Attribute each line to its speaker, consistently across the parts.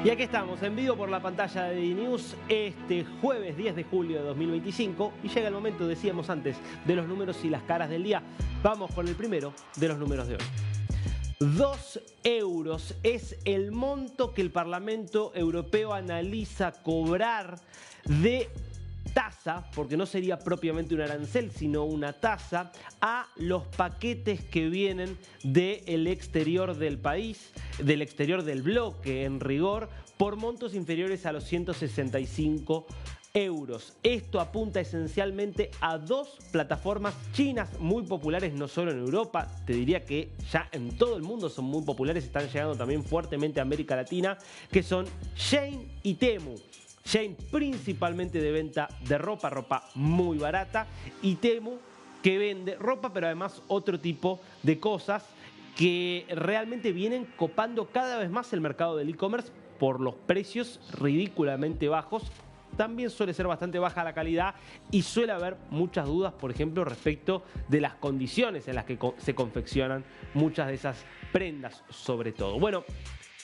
Speaker 1: Y aquí estamos, en vivo por la pantalla de DiNews, este jueves 10 de julio de 2025. Y llega el momento, decíamos antes, de los números y las caras del día. Vamos con el primero de los números de hoy. 2 euros es el monto que el Parlamento Europeo analiza cobrar de tasa, porque no sería propiamente un arancel, sino una tasa, a los paquetes que vienen del exterior del país, del exterior del bloque en rigor, por montos inferiores a los 165 euros. Esto apunta esencialmente a dos plataformas chinas muy populares, no solo en Europa, te diría que ya en todo el mundo son muy populares, están llegando también fuertemente a América Latina, que son Shein y Temu. Shein principalmente de venta de ropa muy barata, y Temu que vende ropa, pero además otro tipo de cosas que realmente vienen copando cada vez más el mercado del e-commerce por los precios ridículamente bajos. También suele ser bastante baja la calidad y suele haber muchas dudas, por ejemplo, respecto de las condiciones en las que se confeccionan muchas de esas prendas, sobre todo. Bueno,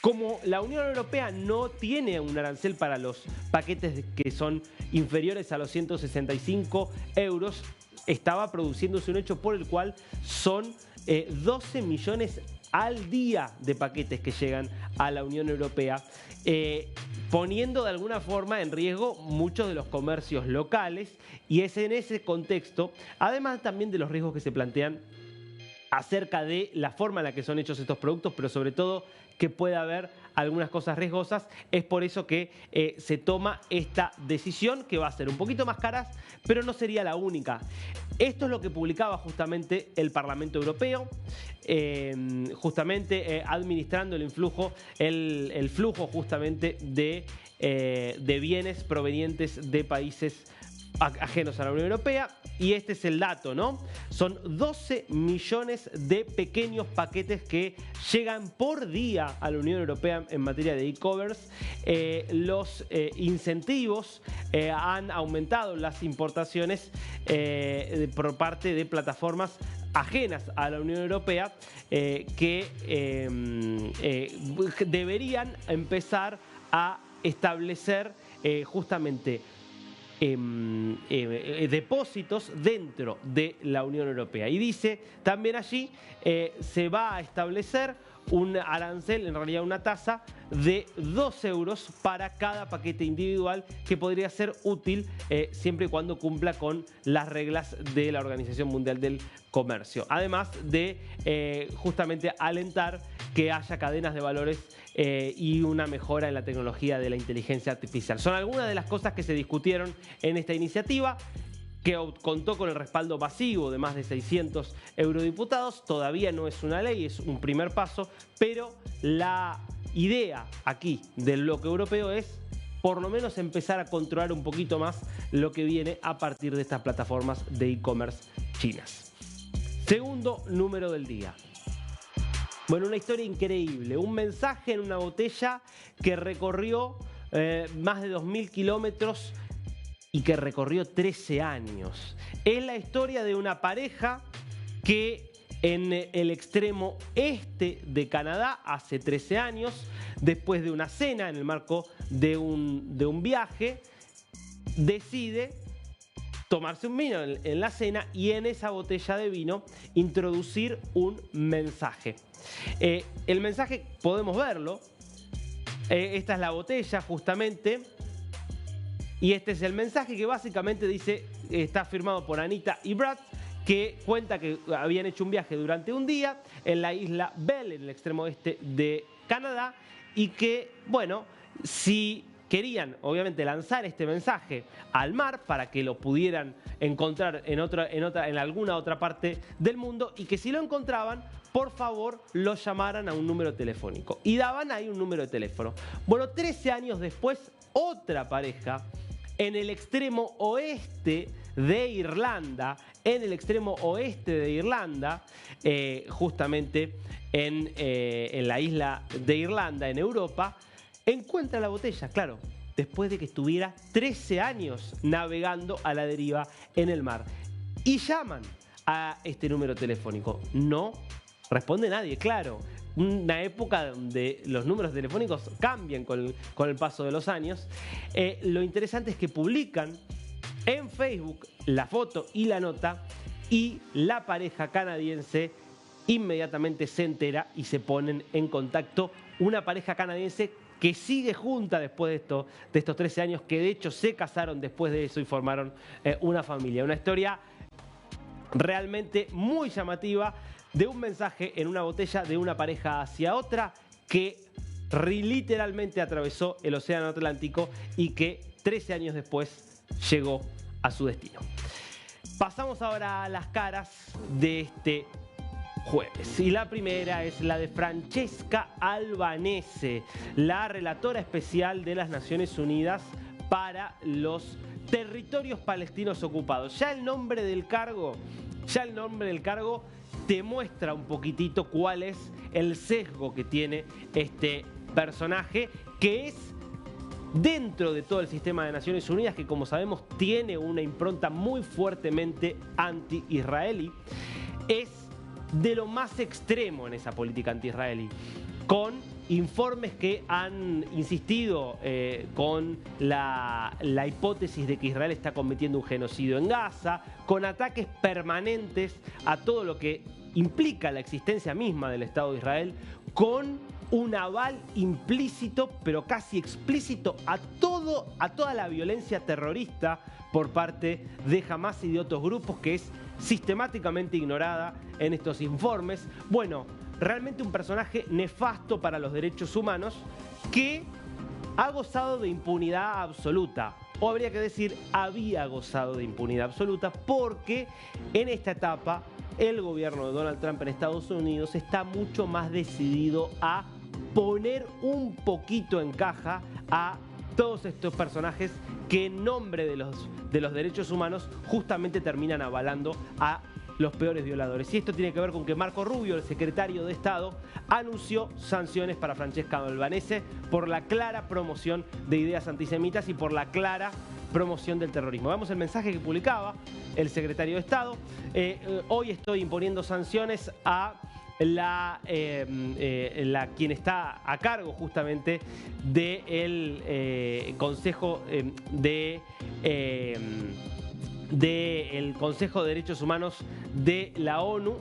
Speaker 1: como la Unión Europea no tiene un arancel para los paquetes que son inferiores a los 165 euros, estaba produciéndose un hecho por el cual son 12 millones al día de paquetes que llegan a la Unión Europea, poniendo de alguna forma en riesgo muchos de los comercios locales, y es en ese contexto, además también de los riesgos que se plantean acerca de la forma en la que son hechos estos productos, pero sobre todo que puede haber algunas cosas riesgosas. Es por eso que se toma esta decisión, que va a ser un poquito más cara, pero no sería la única. Esto es lo que publicaba justamente el Parlamento Europeo, administrando el flujo justamente de bienes provenientes de países ajenos a la Unión Europea. Y este es el dato, ¿no? Son 12 millones de pequeños paquetes que llegan por día a la Unión Europea en materia de e-commerce. Los incentivos han aumentado las importaciones por parte de plataformas ajenas a la Unión Europea que deberían empezar a establecer justamente depósitos dentro de la Unión Europea. Y dice también allí se va a establecer un arancel, en realidad una tasa de 2 euros para cada paquete individual, que podría ser útil siempre y cuando cumpla con las reglas de la Organización Mundial del Comercio. Además de justamente alentar que haya cadenas de valores y una mejora en la tecnología de la inteligencia artificial. Son algunas de las cosas que se discutieron en esta iniciativa, que contó con el respaldo masivo de más de 600 eurodiputados. Todavía no es una ley, es un primer paso, pero la idea aquí del bloque europeo es por lo menos empezar a controlar un poquito más lo que viene a partir de estas plataformas de e-commerce chinas. Segundo número del día. Bueno, una historia increíble, un mensaje en una botella que recorrió más de 2.000 kilómetros y que recorrió 13 años. Es la historia de una pareja que en el extremo este de Canadá, hace 13 años, después de una cena en el marco de un viaje, decide tomarse un vino en la cena y en esa botella de vino introducir un mensaje. El mensaje podemos verlo, esta es la botella justamente, y este es el mensaje, que básicamente dice, está firmado por Anita y Brad, que cuenta que habían hecho un viaje durante un día en la isla Bell, en el extremo oeste de Canadá, y que, bueno, si querían obviamente lanzar este mensaje al mar para que lo pudieran encontrar en alguna otra parte del mundo, y que si lo encontraban, por favor, lo llamaran a un número telefónico. Y daban ahí un número de teléfono. Bueno, 13 años después, otra pareja en el extremo oeste de Irlanda, justamente en la isla de Irlanda, en Europa, encuentra la botella, claro, después de que estuviera 13 años navegando a la deriva en el mar. Y llaman a este número telefónico. No responde nadie, claro. una época donde los números telefónicos cambian con el paso de los años. Lo interesante es que publican en Facebook la foto y la nota, y la pareja canadiense inmediatamente se entera y se ponen en contacto. Una pareja canadiense que sigue junta después de estos 13 años, que de hecho se casaron después de eso y formaron una familia. Una historia realmente muy llamativa de un mensaje en una botella de una pareja hacia otra que literalmente atravesó el océano Atlántico y que 13 años después llegó a su destino. Pasamos ahora a las caras de este jueves. Y la primera es la de Francesca Albanese, la relatora especial de las Naciones Unidas para los territorios palestinos ocupados. Ya el nombre del cargo te muestra un poquitito cuál es el sesgo que tiene este personaje, que es dentro de todo el sistema de Naciones Unidas, que como sabemos tiene una impronta muy fuertemente anti-israelí. Es de lo más extremo en esa política anti-israelí, con informes que han insistido con la hipótesis de que Israel está cometiendo un genocidio en Gaza, con ataques permanentes a todo lo que implica la existencia misma del Estado de Israel, con un aval implícito, pero casi explícito, a toda la violencia terrorista por parte de Hamás y de otros grupos, que es sistemáticamente ignorada en estos informes. Bueno, realmente un personaje nefasto para los derechos humanos que ha gozado de impunidad absoluta. O habría que decir, había gozado de impunidad absoluta, porque en esta etapa el gobierno de Donald Trump en Estados Unidos está mucho más decidido a poner un poquito en caja a todos estos personajes que en nombre de los derechos humanos justamente terminan avalando a los peores violadores. Y esto tiene que ver con que Marco Rubio, el secretario de Estado, anunció sanciones para Francesca Albanese por la clara promoción de ideas antisemitas y por la clara promoción del terrorismo. Vamos el mensaje que publicaba el secretario de Estado. Hoy estoy imponiendo sanciones a quien está a cargo justamente del Consejo del Consejo de Derechos Humanos de la ONU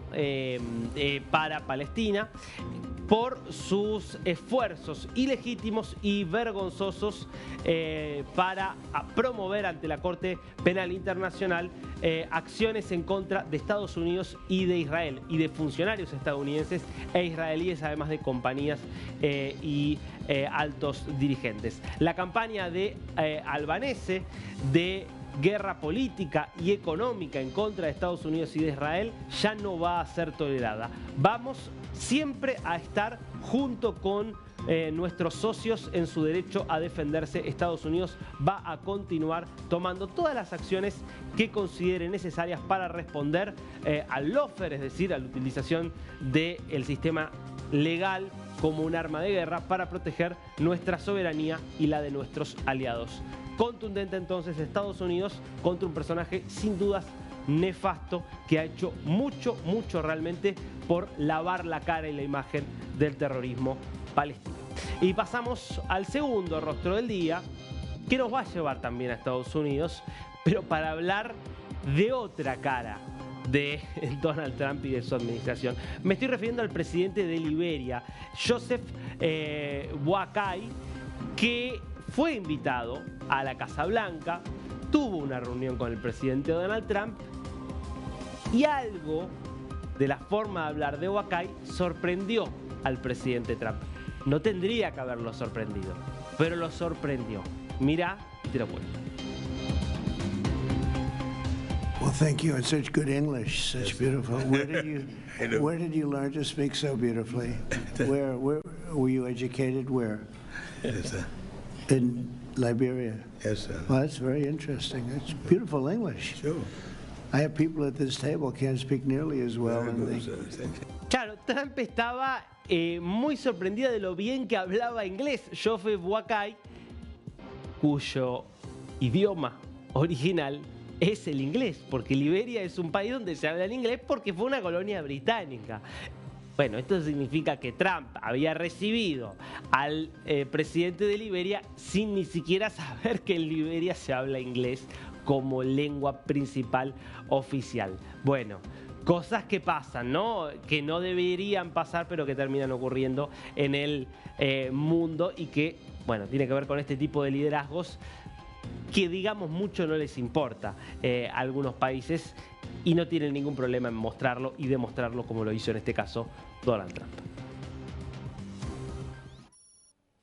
Speaker 1: para Palestina, por sus esfuerzos ilegítimos y vergonzosos para promover ante la Corte Penal Internacional acciones en contra de Estados Unidos y de Israel, y de funcionarios estadounidenses e israelíes, además de compañías y altos dirigentes. La campaña de Albanese de guerra política y económica en contra de Estados Unidos y de Israel ya no va a ser tolerada. Vamos siempre a estar junto con nuestros socios en su derecho a defenderse. Estados Unidos va a continuar tomando todas las acciones que considere necesarias para responder al lawfare, es decir, a la utilización del sistema legal como un arma de guerra para proteger nuestra soberanía y la de nuestros aliados. Contundente entonces Estados Unidos contra un personaje sin dudas nefasto que ha hecho mucho realmente por lavar la cara y la imagen del terrorismo palestino. Y pasamos al segundo rostro del día, que nos va a llevar también a Estados Unidos, pero para hablar de otra cara de Donald Trump y de su administración. Me estoy refiriendo al presidente de Liberia, Joseph Boakai, que fue invitado a la Casa Blanca, tuvo una reunión con el presidente Donald Trump, y algo de la forma de hablar de Boakai sorprendió al presidente Trump. No tendría que haberlo sorprendido, pero lo sorprendió. Mira y te lo cuento.
Speaker 2: Well, thank you. It's such good English, such beautiful. Where did you learn to speak so beautifully? Where were you educated? Where?
Speaker 3: Yes,
Speaker 2: In Liberia.
Speaker 3: yes, sir.
Speaker 2: Well, that's very interesting. It's beautiful English.
Speaker 3: Sure.
Speaker 2: I have people at this table can't speak nearly as well.
Speaker 3: Very
Speaker 2: And
Speaker 3: good,
Speaker 2: they,
Speaker 3: sir. Thank you.
Speaker 1: Claro, Trump estaba muy sorprendida de lo bien que hablaba inglés Joseph Boakai, cuyo idioma original es el inglés, porque Liberia es un país donde se habla el inglés porque fue una colonia británica. Bueno, esto significa que Trump había recibido al presidente de Liberia sin ni siquiera saber que en Liberia se habla inglés como lengua principal oficial. Bueno, cosas que pasan, ¿no? Que no deberían pasar, pero que terminan ocurriendo en el mundo y que, bueno, tiene que ver con este tipo de liderazgos que, digamos, mucho no les importa a algunos países y no tienen ningún problema en mostrarlo y demostrarlo como lo hizo en este caso Donald Trump.